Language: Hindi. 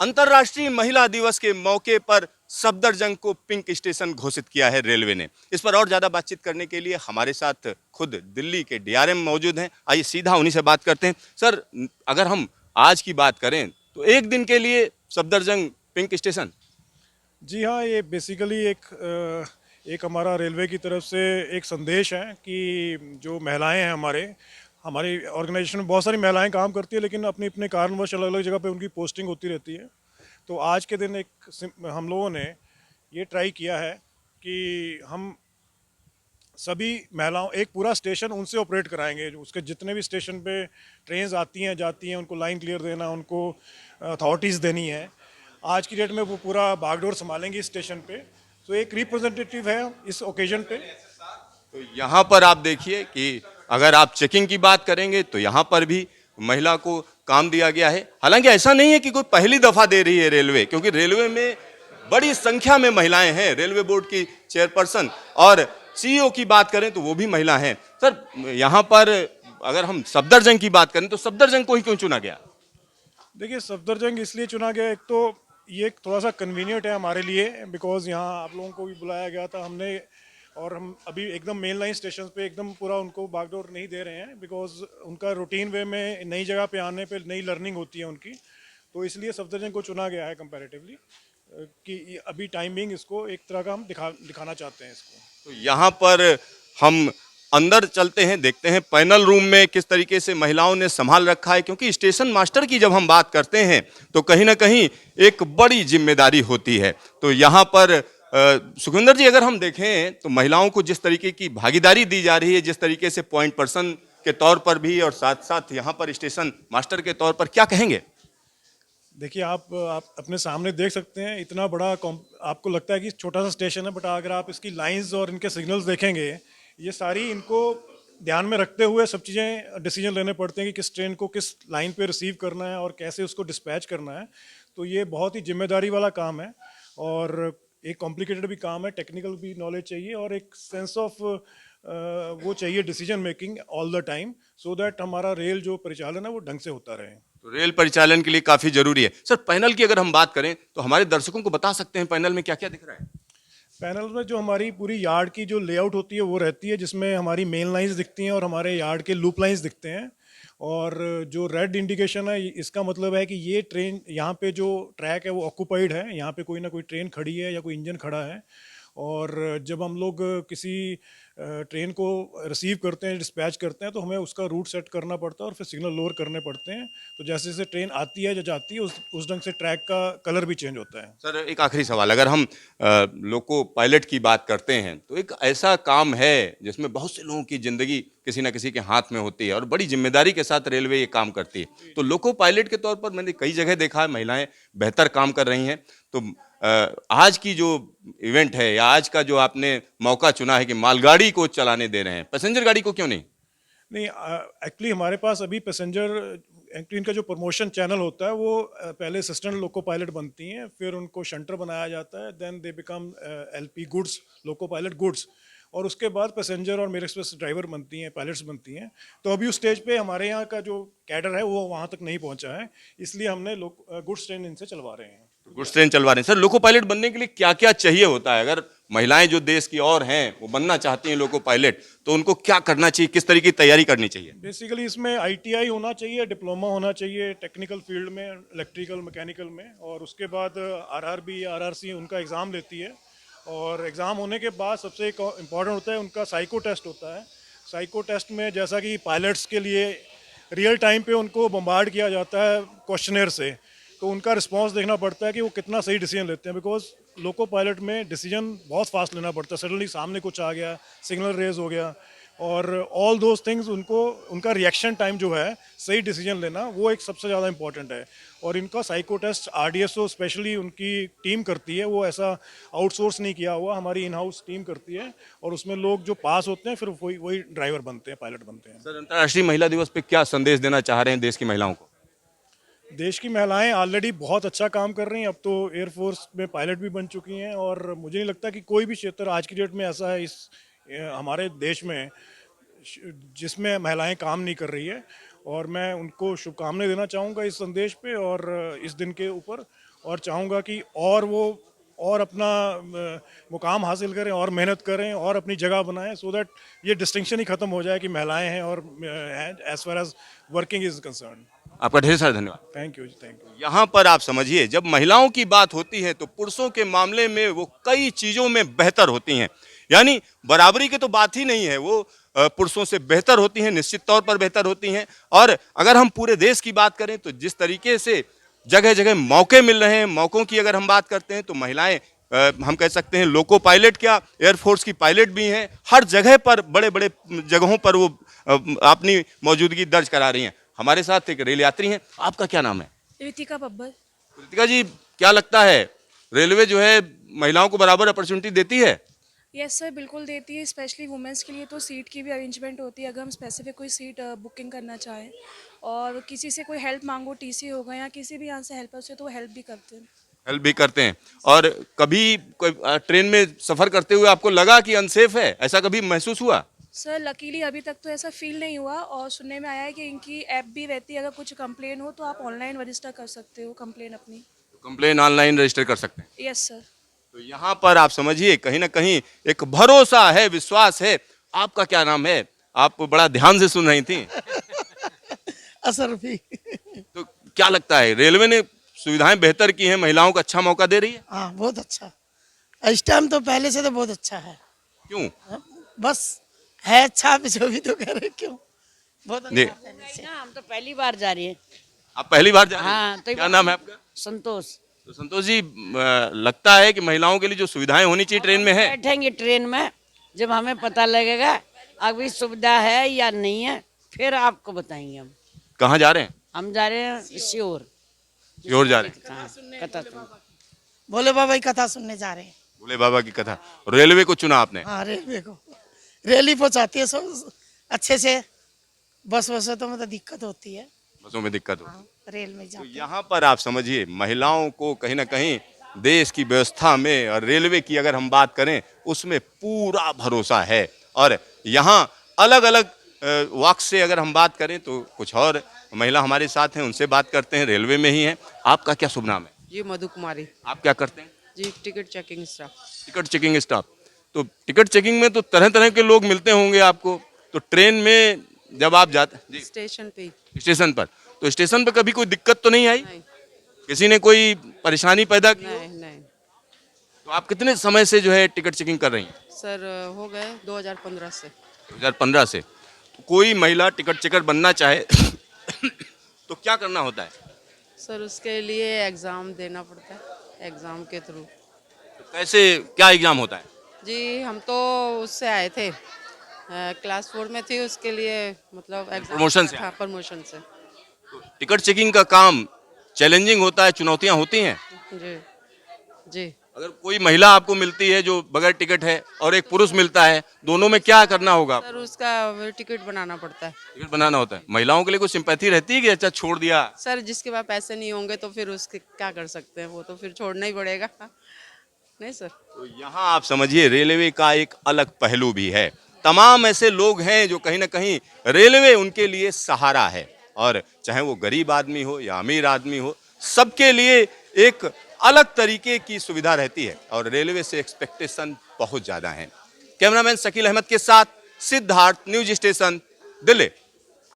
अंतर्राष्ट्रीय महिला दिवस के मौके पर सफदरजंग को पिंक स्टेशन घोषित किया है रेलवे ने। इस पर और ज्यादा बातचीत करने के लिए हमारे साथ खुद दिल्ली के डीआरएम मौजूद हैं। आइए सीधा उन्हीं से बात करते हैं। सर, अगर हम आज की बात करें तो एक दिन के लिए सफदरजंग पिंक स्टेशन। जी हाँ, ये बेसिकली एक हमारा रेलवे की तरफ से एक संदेश है कि जो महिलाएं हैं हमारी ऑर्गेनाइजेशन में बहुत सारी महिलाएं काम करती है, लेकिन अपने अपने कारणवश अलग अलग जगह पे उनकी पोस्टिंग होती रहती है। तो आज के दिन हम लोगों ने ये ट्राई किया है कि हम सभी महिलाओं एक पूरा स्टेशन उनसे ऑपरेट कराएंगे। उसके जितने भी स्टेशन पे ट्रेन्स आती हैं जाती हैं, उनको लाइन क्लियर देना, उनको अथॉरिटीज़ देनी है। आज की डेट में वो पूरा बागडोर संभालेंगे इस स्टेशन पे। तो एक रिप्रेजेंटेटिव है इस ओकेजन पे। तो यहाँ पर आप देखिए कि अगर आप चेकिंग की बात करेंगे तो यहाँ पर भी महिला को काम दिया गया है। हालांकि ऐसा नहीं है कि कोई पहली दफा दे रही है रेलवे, क्योंकि रेलवे में बड़ी संख्या में महिलाएं हैं। रेलवे बोर्ड की चेयरपर्सन और सीईओ की बात करें तो वो भी महिला हैं। सर, यहाँ पर अगर हम सफदरजंग की बात करें तो सफदरजंग को ही क्यों चुना गया? देखिए, सफदरजंग इसलिए चुना गया, एक तो ये थोड़ा सा कन्वीनियंट है हमारे लिए, बिकॉज यहाँ आप लोगों को भी बुलाया गया था हमने। और हम अभी एकदम मेन लाइन स्टेशन पे एकदम पूरा उनको बागडोर नहीं दे रहे हैं, बिकॉज उनका रूटीन वे में नई जगह पे आने पे नई लर्निंग होती है उनकी। तो इसलिए सफदरजंग को चुना गया है कंपैरेटिवली, कि अभी टाइमिंग इसको एक तरह का हम दिखाना चाहते हैं इसको। तो यहाँ पर हम अंदर चलते हैं, देखते हैं पैनल रूम में किस तरीके से महिलाओं ने संभाल रखा है। क्योंकि स्टेशन मास्टर की जब हम बात करते हैं तो कहीं ना कहीं एक बड़ी जिम्मेदारी होती है। तो यहाँ पर सुखविंदर जी, अगर हम देखें तो महिलाओं को जिस तरीके की भागीदारी दी जा रही है, जिस तरीके से पॉइंट पर्सन के तौर पर भी और साथ साथ यहाँ पर स्टेशन मास्टर के तौर पर, क्या कहेंगे? देखिए, आप अपने सामने देख सकते हैं, इतना बड़ा आपको लगता है कि छोटा सा स्टेशन है, बट अगर आप इसकी लाइंस और इनके सिग्नल्स देखेंगे, ये सारी इनको ध्यान में रखते हुए सब चीज़ें डिसीजन लेने पड़ते हैं कि किस ट्रेन को किस लाइन पे रिसीव करना है और कैसे उसको डिस्पैच करना है। तो ये बहुत ही जिम्मेदारी वाला काम है और एक कॉम्प्लिकेटेड भी काम है, टेक्निकल भी नॉलेज चाहिए और एक सेंस ऑफ वो चाहिए decision making all the time, so that हमारा रेल जो परिचालन है वो ढंग से होता रहे। तो रेल परिचालन के लिए काफी जरूरी है। सर, पैनल की अगर हम बात करें तो हमारे दर्शकों को बता सकते हैं पैनल में क्या क्या दिख रहा है? पैनल में जो हमारी पूरी यार्ड की जो लेआउट होती है वो रहती है, जिसमें हमारी मेन लाइंस दिखती हैं और हमारे यार्ड के लूप लाइंस दिखते हैं। और जो रेड इंडिकेशन है, इसका मतलब है कि ये ट्रेन यहाँ पे जो ट्रैक है वो ऑक्यूपाइड है, यहाँ पे कोई ना कोई ट्रेन खड़ी है या कोई इंजन खड़ा है। और जब हम लोग किसी ट्रेन को रिसीव करते हैं, डिस्पैच करते हैं, तो हमें उसका रूट सेट करना पड़ता है और फिर सिग्नल लोअर करने पड़ते हैं। तो जैसे जैसे ट्रेन आती है या जाती है उस ढंग से ट्रैक का कलर भी चेंज होता है। सर, एक आखिरी सवाल, अगर हम लोको पायलट की बात करते हैं तो एक ऐसा काम है जिसमें बहुत से लोगों की जिंदगी किसी ना किसी के हाथ में होती है और बड़ी जिम्मेदारी के साथ रेलवे ये काम करती है। तो लोको पायलट के तौर पर मैंने कई जगह देखा है महिलाएं बेहतर काम कर रही हैं। तो आज की जो इवेंट है या आज का जो आपने मौका चुना है कि मालगाड़ी को चलाने दे रहे हैं, पैसेंजर गाड़ी को क्यों नहीं? नहीं, एक्चुअली हमारे पास अभी पैसेंजर, एक्चुअली इनका जो प्रमोशन चैनल होता है वो पहले असिस्टेंट लोको पायलट बनती हैं, फिर उनको शंटर बनाया जाता है, then they become LP goods, loco pilot goods, और उसके बाद पैसेंजर और मेल एक्सप्रेस ड्राइवर बनती हैं, पायलट्स बनती हैं। तो अभी उस स्टेज पे हमारे यहाँ का जो कैडर है वो वहाँ तक नहीं पहुँचा है, इसलिए हमने गुड्स ट्रेन इनसे चलवा रहे हैं। तो गुड्स ट्रेन चलवा रहे हैं। सर, लोको पायलट बनने के लिए क्या क्या चाहिए होता है? अगर महिलाएं जो देश की और हैं वो बनना चाहती हैं लोको पायलट, तो उनको क्या करना चाहिए, किस तरह की तैयारी करनी चाहिए? बेसिकली इसमें आईटीआई होना चाहिए, डिप्लोमा होना चाहिए टेक्निकल फील्ड में, इलेक्ट्रिकल मैकेनिकल में, और उसके बाद आरआरबी आरआरसी उनका एग्ज़ाम लेती है। और एग्ज़ाम होने के बाद सबसे इम्पॉर्टेंट होता है उनका साइको टेस्ट होता है। साइको टेस्ट में जैसा कि पायलट्स के लिए रियल टाइम पे उनको बम्बार्ड किया जाता है क्वेश्चनेयर से, तो उनका रिस्पांस देखना पड़ता है कि वो कितना सही डिसीजन लेते हैं, बिकॉज लोको पायलट में डिसीजन बहुत फास्ट लेना पड़ता है। सडनली सामने कुछ आ गया, सिग्नल रेज हो गया, और ऑल दोज थिंग्स, उनको उनका रिएक्शन टाइम जो है, सही डिसीजन लेना, वो एक सबसे ज़्यादा इंपॉर्टेंट है। और इनका साइको टेस्ट आरडीएसओ स्पेशली उनकी टीम करती है, वो ऐसा आउटसोर्स नहीं किया हुआ, हमारी इन हाउस टीम करती है, और उसमें लोग जो पास होते हैं फिर वही वही ड्राइवर बनते हैं, पायलट बनते हैं। सर, अंतर्राष्ट्रीय महिला दिवस पे क्या संदेश देना चाह रहे हैं देश की महिलाओं को? देश की महिलाएं ऑलरेडी बहुत अच्छा काम कर रही हैं, अब तो एयरफोर्स में पायलट भी बन चुकी हैं, और मुझे नहीं लगता कि कोई भी क्षेत्र आज की डेट में ऐसा है हमारे देश में जिसमें महिलाएं काम नहीं कर रही है। और मैं उनको शुभकामनाएं देना चाहूँगा इस संदेश पे और इस दिन के ऊपर, और चाहूँगा कि और वो और अपना मुकाम हासिल करें और मेहनत करें और अपनी जगह बनाएं, सो दैट ये डिस्टिंक्शन ही ख़त्म हो जाए कि महिलाएं हैं और as far as working is concern. आपका ढेर सारा धन्यवाद। Thank you, thank you. यहाँ पर आप समझिए, जब महिलाओं की बात होती है तो पुरुषों के मामले में वो कई चीज़ों में बेहतर होती हैं। यानी बराबरी की तो बात ही नहीं है, वो पुरुषों से बेहतर होती हैं, निश्चित तौर पर बेहतर होती हैं। और अगर हम पूरे देश की बात करें तो जिस तरीके से जगह जगह मौके मिल रहे हैं, मौक़ों की अगर हम बात करते हैं तो महिलाएं हम कह सकते हैं लोको पायलट, क्या एयरफोर्स की पायलट भी हैं। हर जगह पर बड़े बड़े जगहों पर वो अपनी मौजूदगी दर्ज करा रही हैं। हमारे साथ एक रेल यात्री हैं। आपका क्या नाम है? रितिका बब्बर। कृतिका जी, क्या लगता है रेलवे जो है महिलाओं को बराबर अपॉर्चुनिटी देती है? यस सर, बिल्कुल देती है। स्पेशली वुमेंस के लिए तो सीट की भी अरेंजमेंट होती है। अगर हम स्पेसिफिक कोई सीट बुकिंग करना चाहें और किसी से कोई हेल्प मांगो, टीसी होगा या किसी भी यहाँ से हेल्पर से, तो वो हेल्प भी करते हैं। हेल्प भी करते हैं। और कभी कोई ट्रेन में सफ़र करते हुए आपको लगा कि अनसेफ है, ऐसा कभी महसूस हुआ? सर लकीली अभी तक तो ऐसा फील नहीं हुआ, और सुनने में आया है कि इनकी ऐप भी रहती है। अगर कुछ कंप्लेन हो तो आप ऑनलाइन रजिस्टर कर सकते हो कंप्लेन अपनी। कंप्लेन ऑनलाइन रजिस्टर कर सकते हैं। Yes sir. तो यहाँ पर आप समझिए कहीं ना कहीं एक भरोसा है, विश्वास है। आपका क्या नाम है? आप बड़ा ध्यान से सुन रही थी। असरफी। तो क्या लगता है रेलवे ने सुविधाएं बेहतर की हैं, महिलाओं को अच्छा मौका दे रही है? हाँ, बहुत अच्छा। इस टाइम तो पहले से तो बहुत अच्छा है। क्यों? बस है अच्छा, आप जो भी तो कह रहे, क्यों बहुत अच्छा जी। है पहले से। ना हम तो पहली बार जा रहे हैं। आप पहली बार जा रहे हैं? हाँ, तो क्या नाम है आपका? संतोष। तो संतोष जी, लगता है कि महिलाओं के लिए जो सुविधाएं होनी चाहिए ट्रेन में है? बैठेंगे ट्रेन में, जब हमें पता लगेगा अभी सुविधा है या नहीं है, फिर आपको बताएंगे हम। कहाँ जा रहे हैं? हम जा रहे हैं श्योर। जोर जा रहे हैं। हाँ, कथा सुन। भोले बाबा की कथा सुनने जा रहे हैं। भोले बाबा की कथा। रेलवे को चुना आपने? हाँ, रेलवे को रेल ही पहुँचाती है सब अच्छे से। बस से तो मतलब दिक्कत होती है। बसों में दिक्कत हो। हाँ, रेल में तो जाते हैं। यहाँ पर आप समझिए महिलाओं को कहीं ना कहीं देश की व्यवस्था में और रेलवे की अगर हम बात करें उसमें पूरा भरोसा है। और यहाँ अलग अलग वाक से अगर हम बात करें तो कुछ और महिला हमारे साथ हैं, उनसे बात करते हैं, रेलवे में ही हैं। आपका क्या शुभ नाम है? जी मधु कुमारी। आप क्या करते हैं? जी ticket checking staff. Ticket checking staff. तो टिकट चेकिंग में तो तरह तरह के लोग मिलते होंगे आपको। तो ट्रेन में जब आप जाते जी स्टेशन पे ही। स्टेशन पर, तो स्टेशन पर कभी कोई दिक्कत तो नहीं आई? नहीं किसी ने कोई परेशानी पैदा की? नहीं नहीं तो आप कितने समय से जो है टिकट चेकिंग कर रही हैं? सर हो गए 2015 से। 2015 से। तो कोई महिला टिकट चेकर बनना चाहे तो क्या करना होता है? सर उसके लिए एग्ज़ाम देना पड़ता है, एग्ज़ाम के थ्रू। तो कैसे, क्या एग्जाम होता है? जी हम तो उससे आए थे, क्लास 4 में थी, उसके लिए मतलब एग्जाम प्रमोशन से? हाँ, प्रमोशन से। तो टिकट चेकिंग का काम चैलेंजिंग होता है, चुनौतियां होती हैं? जी जी। अगर कोई महिला आपको मिलती है जो बगैर टिकट है और एक पुरुष मिलता है, दोनों में क्या करना होगा? सर उसका टिकट बनाना पड़ता है। टिकट बनाना होता है। महिलाओं के लिए कुछ सिंपैथी रहती है कि अच्छा छोड़ दिया? सर जिसके पास पैसे नहीं होंगे तो फिर उसके क्या कर सकते हैं, वो तो फिर छोड़ना ही पड़ेगा। नहीं सर। तो यहाँ आप समझिए रेलवे का एक अलग पहलू भी है। तमाम ऐसे लोग हैं जो कहीं ना कहीं रेलवे उनके लिए सहारा है। और चाहे वो गरीब आदमी हो या अमीर आदमी हो, सबके लिए एक अलग तरीके की सुविधा रहती है और रेलवे से एक्सपेक्टेशन बहुत ज़्यादा है। कैमरामैन शकील अहमद के साथ सिद्धार्थ, न्यूज स्टेशन, दिल्ली।